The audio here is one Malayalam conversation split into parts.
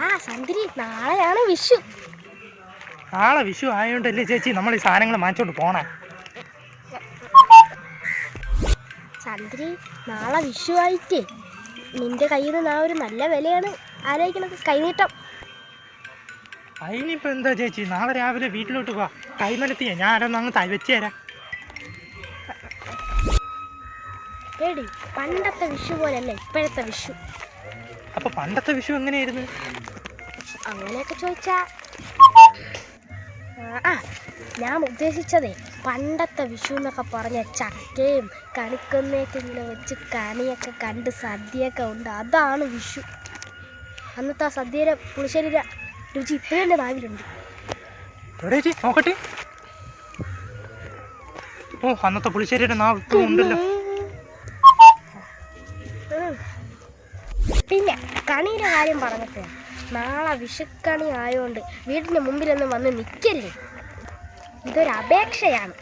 ആ സന്ദരി, നാളെയാണ് വിഷു. നാളെ വിഷു ആയതുകൊണ്ടല്ലേ ചേച്ചി നമ്മൾ ഈ സാധനങ്ങൾ വാങ്ങിച്ചോണ്ട് പോണേ. സന്ദരി, നാളെ വിഷു ആയിട്ടേ നിന്റെ കയ്യിൽ നിന്ന് ഒരു നല്ല വിലയാണ് ആലോചിക്കണത്. കൈനീട്ടം. അതിനിപ്പോൾ എന്താ ചേച്ചി, നാളെ രാവിലെ വീട്ടിലോട്ട് പോവാ. കൈമലത്തിയാ ഞാൻ ആരൊന്നും അങ്ങ് വെച്ച് തരാം. എടി, പണ്ടത്തെ വിഷു പോലല്ല ഇപ്പോഴത്തെ വിഷു. അപ്പൊ പണ്ടത്തെ വിഷു എങ്ങനെയായിരുന്നു? അങ്ങനെയൊക്കെ ചോദിച്ചാ ഞാൻ ഉദ്ദേശിച്ചതേ പണ്ടത്തെ വിഷു എന്നൊക്കെ പറഞ്ഞ ചക്കയും കണിക്കൊന്നയൊക്കെ ഇങ്ങനെ വെച്ച് കണിയൊക്കെ കണ്ട് സദ്യയൊക്കെ ഉണ്ട്, അതാണ് വിഷു. അന്നത്തെ ആ സദ്യയുടെ പുളിശ്ശേരിയുടെ രുചി ഇപ്പോഴും എൻ്റെ നാവിലുണ്ട്. നോക്കട്ടെ. ഓ, അന്നത്തെ പുളിശ്ശേരിയുടെ നാവ് ഉണ്ടല്ലോ. പിന്നെ കണിയുടെ കാര്യം പറഞ്ഞപ്പോ, നാളെ വിഷുക്കണി ആയതുകൊണ്ട് വീടിൻ്റെ മുമ്പിലൊന്നും വന്ന് നിൽക്കല്ലേ, ഇതൊരു അപേക്ഷയാണ്.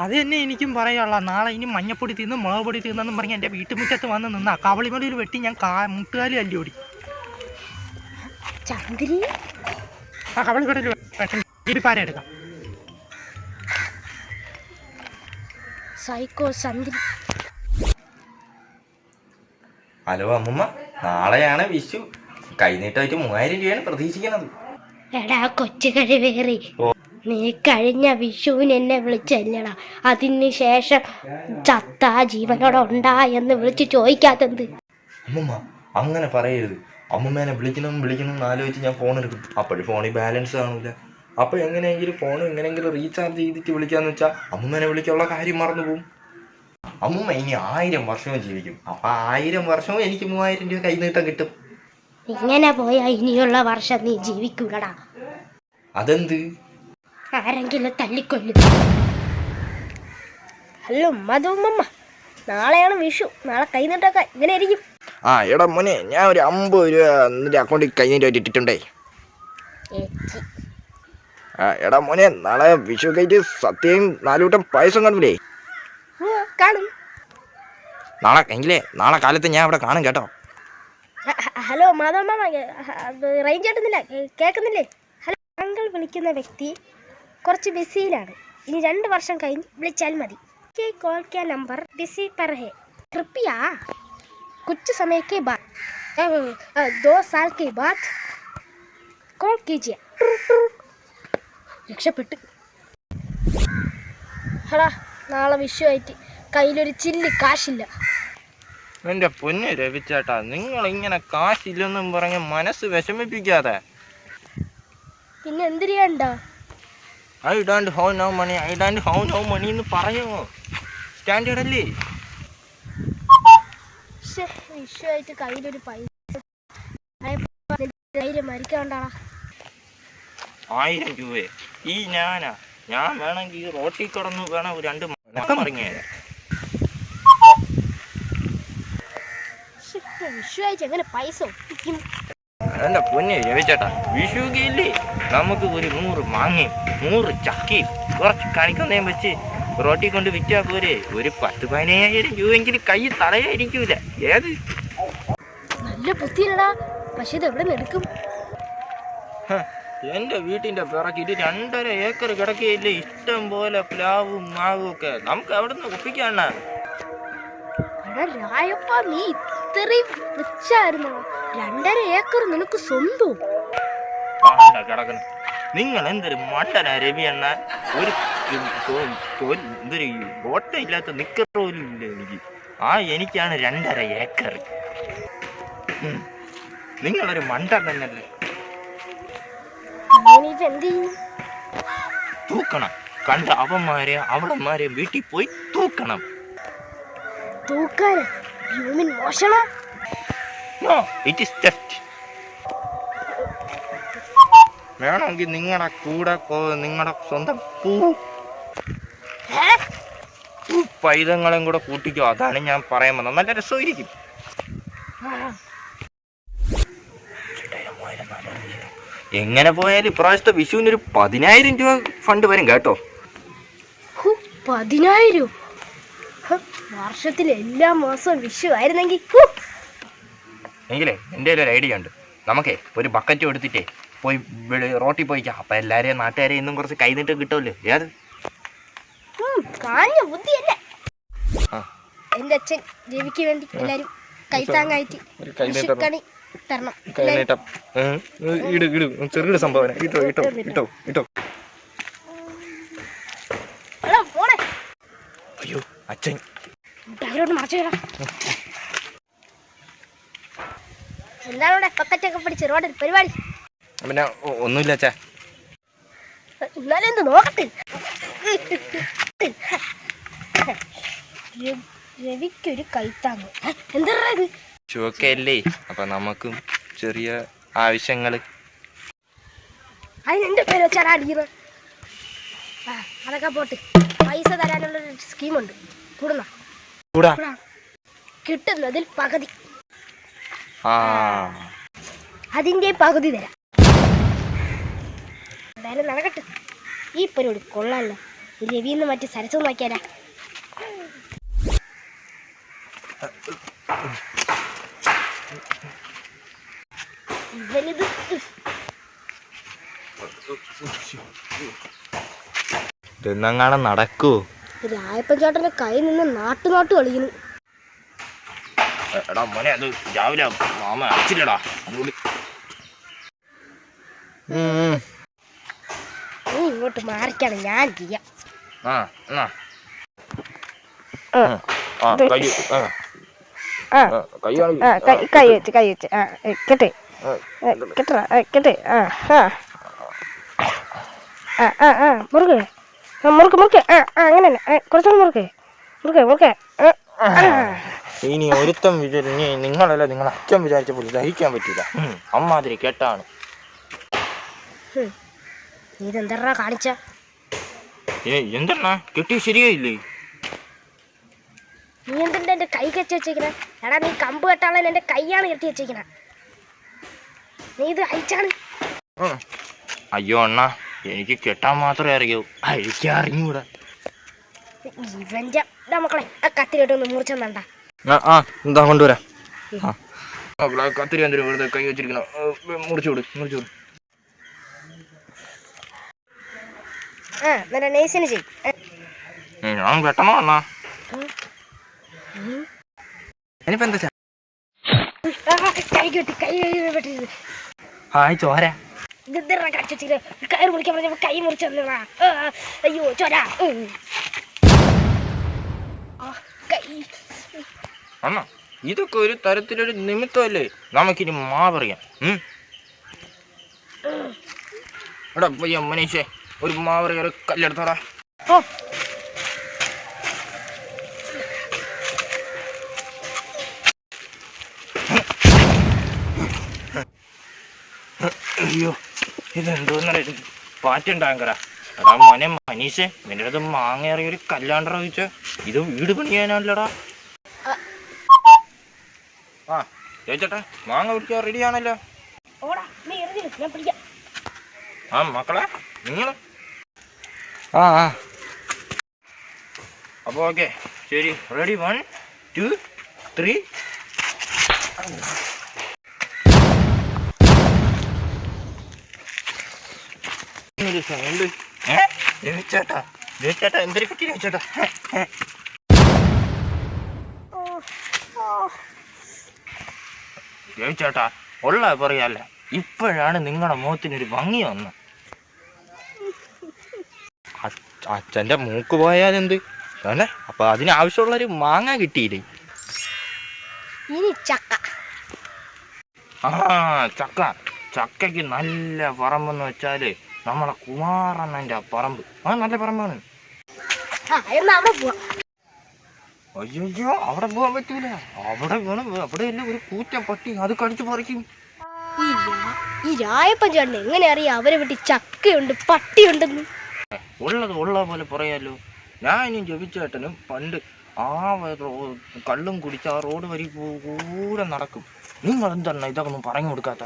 അത് തന്നെ എനിക്കും പറയാനുള്ള. നാളെ ഇനി മഞ്ഞപ്പൊടി തിന്ന് മുളക് പൊടി തിന്നെന്നും പറഞ്ഞ് എൻ്റെ വീട്ടുമുറ്റത്ത് വന്ന് നിന്നാ കവളിമടിയിൽ വെട്ടി ഞാൻ മുട്ടുകാലി അല്ലി ഓടി. ചന്ദ്രി, ആ കവളിമടിയിൽ പാരെടുക്കാം. സൈക്കോ സന്ദ്രി. ഹലോ അമ്മൂമ്മ, നാളെയാണ് വിഷു. കൈനീട്ടമായിട്ട് 3000 രൂപയാണ് പ്രതീക്ഷിക്കുന്നത്. എടാ കൊച്ചു കഴിവേറി, നീ കഴിഞ്ഞ വിഷുവിന് എന്നെ വിളിച്ചല്ലടാ, അതിന് ശേഷം ചത്ത ജീവനോടെ ഉണ്ടാ എന്ന് വിളിച്ച് ചോദിക്കാത്തത്. അമ്മൂമ്മ അങ്ങനെ പറയരുത്. അമ്മൂമ്മേനെ വിളിക്കണം ആലോചിച്ച് ഞാൻ ഫോൺ എടുക്കും. അപ്പോഴും ഫോണിൽ ബാലൻസ് കാണൂല. അപ്പോൾ എങ്ങനെയെങ്കിലും ഫോൺ എങ്ങനെയെങ്കിലും റീചാർജ് ചെയ്തിട്ട് വിളിക്കാന്ന് വെച്ചാൽ അമ്മൂമ്മേനെ വിളിക്കാനുള്ള കാര്യം മറന്നു പോകും. അമ്മൂമ്മ ഇനി 1000 വർഷവും ജീവിക്കും. അപ്പം 1000 വർഷവും എനിക്ക് 3000 രൂപ കൈനീട്ടം കിട്ടും. ഇങ്ങനെ പോയാ ഇനിയുള്ള വർഷം നീ ജീവിക്കൂലടാ. അതെന്ത്? ആരെങ്കിലും തല്ലിക്കൊല്ലും. ഹലോ മധുമ്മ, നാളെയാണ് വിഷു. നാളെ കൈനീട്ടൊക്കെ ഇങ്ങനെ ആയിരിക്കും. എടാ മോനെ, ഞാൻ ഒരു 50 രൂപ നിന്റെ അക്കൗണ്ടിൽ കൈനീട്ടമായിട്ട് ഇട്ടിട്ടുണ്ടേ. എടാ മോനെ, നാളെ വിഷു കഴിഞ്ഞ് സദ്യയും 4 കൂട്ടം പായസം കാണൂലേ? കാണും. നാളെ കാലത്ത് ഞാൻ അവിടെ കാണും കേട്ടോ. ഹലോ മാധവ, റേഞ്ച് കിട്ടുന്നില്ല, കേൾക്കുന്നില്ലേ? ഹലോ, താങ്കൾ വിളിക്കുന്ന വ്യക്തി കുറച്ച് ബിസിയിലാണ്. ഇനി 2 വർഷം കഴിഞ്ഞ് വിളിച്ചാൽ മതി. कॉल का नंबर बिजी पर है, कृपया कुछ समय के बाद 2 साल के बाद कॉल कीजिए. രക്ഷപ്പെട്ട്. ഹടാ, നാളെ വിഷു ആയിട്ട് കയ്യിലൊരു ചില്ലി കാശില്ല. എൻ്റെ പൊന്ന് രവിച്ചേട്ടാ, നിങ്ങൾ ഇങ്ങനെ കാശില്ലെന്നും പറഞ്ഞ് മനസ്സ് വിഷമിപ്പിക്കാതെ. പിന്നെ എന്തിരിയാണ്ട? I don't have no money എന്ന് പറയുമോ? സ്റ്റാൻഡേർഡ് അല്ലേ? വിഷു ആയിട്ട് കയ്യിലൊരു പൈസ മരിക്കാണ്ടാ. 1000 രൂപ ഈ ഞാൻ വേണമെങ്കിൽ റോട്ടിൽ കിടന്ന് വേണം 2 മണം ഇറങ്ങിയത്. വിഷു ആയിട്ട് എങ്ങനെ പൈസ ഒപ്പിക്കും? എൻ്റെ പൊന്നെ രവിച്ചേട്ടാ, വിഷുക്കില്ലേ നമുക്ക് ഒരു 100 മാങ്ങയും 100 ചക്കയും കുറച്ച് കണിക്കൊന്നേം വെച്ച് റോട്ടിൽ കൊണ്ട് വിറ്റാൽ പോരെ? ഒരു 10-15 രൂപയെങ്കിലും കൈ തടയായിരിക്കൂല. ഏത് നല്ല ബുദ്ധിയില്ലടാ, പക്ഷെ ഇത് എവിടെ നിന്ന് എടുക്കും? എൻ്റെ വീട്ടിൻ്റെ പിറക്കിട്ട് 2.5 ഏക്കർ കിടക്കുകയില്ലേ, ഇഷ്ടം പോലെ പ്ലാവും മാവും ഒക്കെ. നമുക്ക് അവിടെ നിന്ന് ഒപ്പിക്കാണ. രായപ്പ, നീ ഇത്രയും റിച്ചായിരുന്നോ? 2.5 ഏക്കർ നിനക്ക് സ്വന്തം കിടക്കണം. നിങ്ങൾ എന്തൊരു മണ്ടന രവി എണ്ണ. എന്തൊരു ഓട്ടമില്ലാത്ത നിക്കർ പോലും ഇല്ല എനിക്ക്. എനിക്കാണ് 2.5 ഏക്കർ. നിങ്ങളൊരു മണ്ടൻ തന്നെയല്ലേ. തൂക്കണം. കണ്ട അവളന്മാരെ വീട്ടിൽ പോയി തൂക്കണം. വേണമെങ്കിൽ നിങ്ങളുടെ കൂടെ നിങ്ങളുടെ സ്വന്തം പൈതങ്ങളും കൂടെ കൂട്ടിക്കോ. അതാണ് ഞാൻ പറയാൻ വന്നത്. നല്ല രസമായിരിക്കും. എങ്ങനെ പോയാലും ഇപ്രാവശ്യത്തെ വിഷുവിനൊരു 10,000 രൂപ ഫണ്ട് വരും കേട്ടോ. 10,000? വർഷത്തിൽ എല്ലാ മാസവും വിഷു ആയിരുന്നെങ്കിൽ. എങ്കിലേ എൻ്റെ ഒരു ഐഡിയ ഉണ്ട്. നമുക്കേ ഒരു ബക്കറ്റ് എടുത്തിട്ടേ പോയി റോട്ടിൽ പോയിക്കാം. അപ്പം എല്ലാവരെയും നാട്ടുകാരെ ഇന്നും കുറച്ച് കൈനീട്ടം കിട്ടുമല്ലോ. ഏത് കാഞ്ഞ ബുദ്ധിയല്ലേ. ആ. എന്റെ അച്ഛൻ രവിക്ക് വേണ്ടി എല്ലാരും കൈത്താങ്ങായിട്ട് വിഷുക്കണി തരണം. കൈനീട്ടം ഇട് ഇട് ചെറുകിട സംഭാവന ഇട്ടോ ഇട്ടോ ഇട്ടോ ഇട്ടോ. പോണേ. അയ്യോ അച്ഛൻ അവരോട് മറച്ചു തരാം. എന്താണ് ഇവിടെ പക്കറ്റൊക്കെ പിടിച്ച് റോഡിൽ പരിപാടി? പിന്നെ ഒന്നുമില്ല അച്ഛാ. എന്നാലും എന്ത് നോക്കട്ടെ. രവിക്കൊരു കൈത്താങ്ങ്. എന്താ ഇത്? ചുവക്കല്ലേ, അപ്പൊ നമുക്കും ചെറിയ ആവശ്യങ്ങൾ. അതിന് എന്റെ പേര് വെച്ചാൽ അടിക്കുന്നത്. ആ അതൊക്കെ പോട്ട്. പൈസ തരാനുള്ളൊരു സ്കീമുണ്ട്. കൂടുന്ന കിട്ടുന്നതിൽ പകുതി. അതിന്റെ പകുതി തരാം. എന്തായാലും നടക്കട്ടെ. ഈ പരിപാടി കൊള്ളാമല്ലോ. രവിന്ന് മറ്റു സരസ്വം നോക്കിയാലാ. ഇവനിത് ഇതെന്നെങ്ങാനും നടക്കൂ. രായപ്പൻ ചേട്ടന്റെ കൈ നിന്ന് നാട്ടു കളിക്കുന്നു. എടാ മോനെ, അത് രാവിലെ മാമ അടിച്ചില്ലടാ. അതുകൊണ്ട് നീ ഇങ്ങോട്ട് മാറിക്കാണ്, ഞാൻ ചെയ്യാം. കൈ വെച്ച് കെട്ടെ കെട്ടറാ കെട്ടെ. മുറുകെ മുറുക്ക് മുറുക്കെ. അങ്ങനെ കുറച്ചുകൂടെ മുറുക്കെ മുറുക്കെ മുറുക്കെ. ഇനി ഒരുത്തം നിങ്ങളല്ല, നിങ്ങൾ അച്ഛൻ വിചാരിച്ച പോലെ ദഹിക്കാൻ പറ്റില്ല. അമ്മാതിരി കേട്ടാണ്. ഇതെന്താ കാണിച്ച? എന്തെണ്ണ കെട്ടി ശരിയായില്ലേ? നീ എന്തിന്റെ എന്റെ കൈ കെട്ടി വെച്ചേക്കണ? എടാ നീ കമ്പ് കെട്ടാളെ എന്റെ കൈയാണ് കെട്ടി വെച്ചേക്കണ. നീ ഇത് അയച്ചാണ്. അയ്യോ അണ്ണാ, എനിക്ക് കെട്ടാൻ മാത്രമേ അറിയൂ, അഴിക്കാൻ അറിഞ്ഞൂടാ. ഇവന്റെ മക്കളെ ആ കത്തിരിട്ടൊന്ന് മുറിച്ചെന്നണ്ട. എന്താ കൊണ്ടുവരാ. കത്തിരി എന്തിനും വെറുതെ കൈ വെച്ചിരിക്കണം. മുറിച്ചോട് മുറിച്ചോട്. നൈസിന് ചെയ്യും. ഞാൻ വെട്ടണോ അണ്ണാ? ഇനിയിപ്പോ എന്താ കൈ കെട്ടി കൈ വെട്ടരുത്. ഹായ് ചോര. ഇതെന്താ കാണിച്ചു കയറ് മുറിക്കാൻ പറഞ്ഞപ്പോ കൈ മുറിച്ചു തന്നടാ. അയ്യോ ചോര. അണ്ണ ഇതൊക്കെ ഒരു തരത്തിലൊരു നിമിത്തമല്ലേ. നമുക്കിനി മാവറിയാം. എടാ പയ്യ മനീഷേ, ഒരു മാവറിയ ഒരു കല്ലെടുത്തോടാ. അയ്യോ ഇതെന്തോന്നറ പാറ്റുണ്ടാങ്കറ. എടാ മോനെ മനീഷേ, നിന്റെ അടുത്ത് മാങ്ങ ഇറങ്ങിയ ഒരു കല്ലാണ്ടറ ചോദിച്ച ഇത് വീട് പണിയാനല്ലടാ. ചേച്ചേട്ടാ മാങ്ങ പിടിക്കാൻ റെഡിയാണല്ലോ. മക്കളെ നിങ്ങള് അപ്പൊ ഓക്കെ ശരി, റെഡി 1 2 3. ചേട്ടാ ചേട്ടാ എന്തൊരു പറ്റി ചേട്ടാ? ചേട്ടാ ഉള്ള പറയാല്ല, ഇപ്പോഴാണ് നിങ്ങളുടെ മുഖത്തിനൊരു ഭംഗി വന്ന്. അച്ഛൻ്റെ മൂക്ക് പോയാലെന്ത് അല്ലേ? അപ്പൊ അതിനാവശ്യമുള്ളൊരു മാങ്ങ കിട്ടിയില്ലേ? ചക്ക. ചക്ക. ചക്കയ്ക്ക് നല്ല പറമ്പെന്ന് വെച്ചാല് നമ്മളെ കുമാറണ്ണൻ്റെ പറമ്പ്. നല്ല പറമ്പാണ്. അയ്യോ അവിടെ പോകാൻ പറ്റൂല. അവിടെ വേണം, അവിടെയല്ലേ ഒരു കൂറ്റൻ പട്ടി, അത് കടിച്ചു പറിക്കും. ഈ രായപ്പൻ ചേട്ടൻ എങ്ങനെ അറിയാം അവരെ വീട്ടിൽ ചക്കയുണ്ട് പട്ടിയുണ്ടെന്ന്? ഉള്ളത് ഉള്ള പോലെ പറയാലോ. ഞാനും ജപിച്ചേട്ടനും പണ്ട് ആ കള്ളും കുടിച്ച് ആ റോഡ് വരി കൂടെ നടക്കും. നിങ്ങൾ എന്താണ് ഇതൊക്കെ ഒന്നും പറഞ്ഞു കൊടുക്കാത്ത?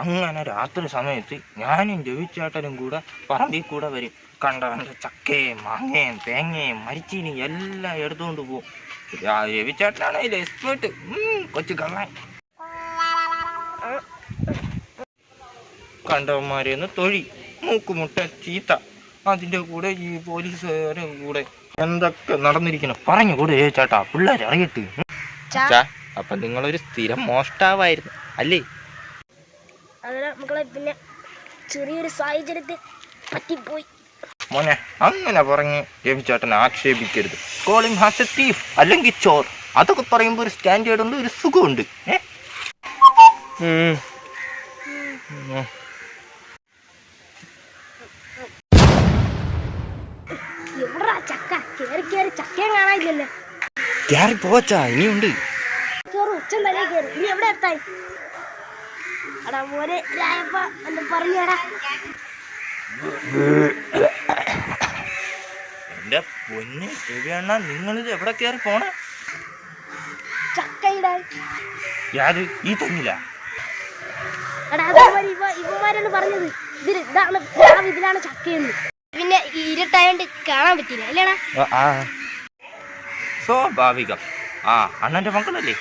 അങ്ങനെ രാത്രി സമയത്ത് ഞാനും ജപിച്ചേട്ടനും കൂടെ പറമ്പിൽ കൂടെ വരും. കണ്ടവൻ്റെ ചക്കയും മാങ്ങയും തേങ്ങയും മരിച്ചീനും എല്ലാം എടുത്തുകൊണ്ട് പോകും. രവിച്ചേട്ടനാണ് അതിൽ എക്സ്പേർട്ട്. കൊച്ചു കള്ളൻ. കണ്ടവന്മാരെന്ന് തൊഴി മൂക്കുമുട്ട ചീത്ത അതിൻ്റെ കൂടെ ഈ പോലീസുകാരുടെ കൂടെ എന്തൊക്കെ നടന്നിരിക്കണം പറഞ്ഞു കൂടെ ചേട്ടാ പിള്ളേർ അറിയട്ട്. അപ്പൊ നിങ്ങളൊരു സ്ഥിരം മോഷ്ടാവായിരുന്നു അല്ലേ? അതിന് മക്കളെ പിന്നെ ചെറിയൊരു സാഹചര്യത്തിൽ പറ്റിപ്പോയി മോനെ. അങ്ങനെ പറഞ്ഞ് രവിചേട്ടനെ ആക്ഷേപിക്കരുത്. കോളിംഗ് ഹാസ് എ തീഫ് അല്ലെങ്കിൽ ചോർ, അതൊക്കെ പറയുമ്പോൾ ഒരു സ്റ്റാൻഡേർഡ് ഉണ്ട്, ഒരു സുഖമുണ്ട്. എവിടാ ചക്ക? കേറി കേറി ചക്കയും കാണാനില്ലല്ലോ. കേറി പോച്ചാ, ഇനിയുണ്ട്. കേറി ഉച്ചം തലേ കേറി. ഇനി എവിടെ എത്തായി? എടാ മോനെ രായപ്പ എന്ന് പറഞ്ഞടാ. എന്റെ പൊന്ന് രവിയണ്ണ, നിങ്ങളിത് എവിടെ കയറി പോണേ? ചക്കയിടാൻ. യാത് ഈ തെങ്ങില്ല. എടാ അതേപോലെ ഇവന്മാരാണ് പറഞ്ഞത് ഇതിലാണ് ചക്കയെന്ന്. പിന്നെ ഇരുട്ടായോണ്ട് കാണാൻ പറ്റില്ല അല്ലേടാ? സ്വാഭാവികം. അണ്ണന്റെ മക്കളല്ലേ.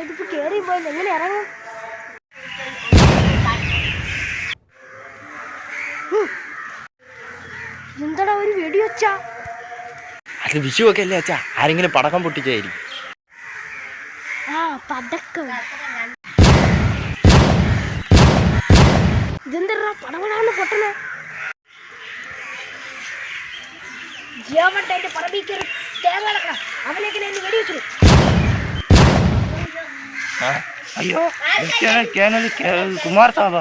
ഇതിപ്പോ കേറി പോയത് എങ്ങനെ ഇറങ്ങും? എന്താടാ ഒരു വെടി വെച്ചാ? അത് വിഷു ഒക്കെ അല്ലേ അച്ഛാ, ആരെങ്കിലും പടക്കം പൊട്ടിച്ചായിരിക്കും. പടക്കം. ഇതെന്താ പടപടാന്ന് പൊട്ടണ? ജീവന്റെ പറമ്പിക്കറി തേങ്ങ അവനെങ്ങനെ വെടി വെച്ചു. അയ്യോ കുമാർ സാബ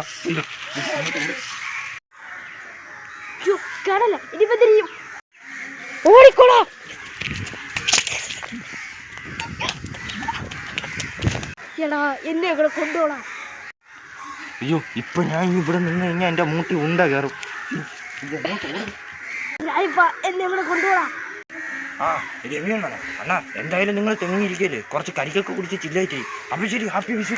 കാണല്ല. ഇനിയിപ്പോ തിരിയും ഓടിക്കോളാ. എടാ എന്നെ ഇവിടെ കൊണ്ടുപോടാ. അയ്യോ ഇപ്പൊ ഞാൻ ഇവിടെ നിന്ന് കഴിഞ്ഞാൽ എന്റെ മൂട്ടി ഉണ്ട കയറും. എന്നെ ഇവിടെ കൊണ്ടുപോടാ. രവിയണ്ണ അണ്ണാ, എന്തായാലും നിങ്ങൾ തെങ്ങിയിരിക്കല്ലേ, കുറച്ച് കരിക്കൊക്കെ കുടിച്ച് ചില്ലായിട്ട്. അപ്പൊ ശരി, ഹാപ്പി വിഷു.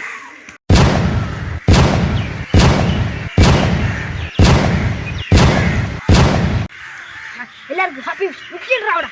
എല്ലാവർക്കും ഹാപ്പി വിഷു. അവിടെ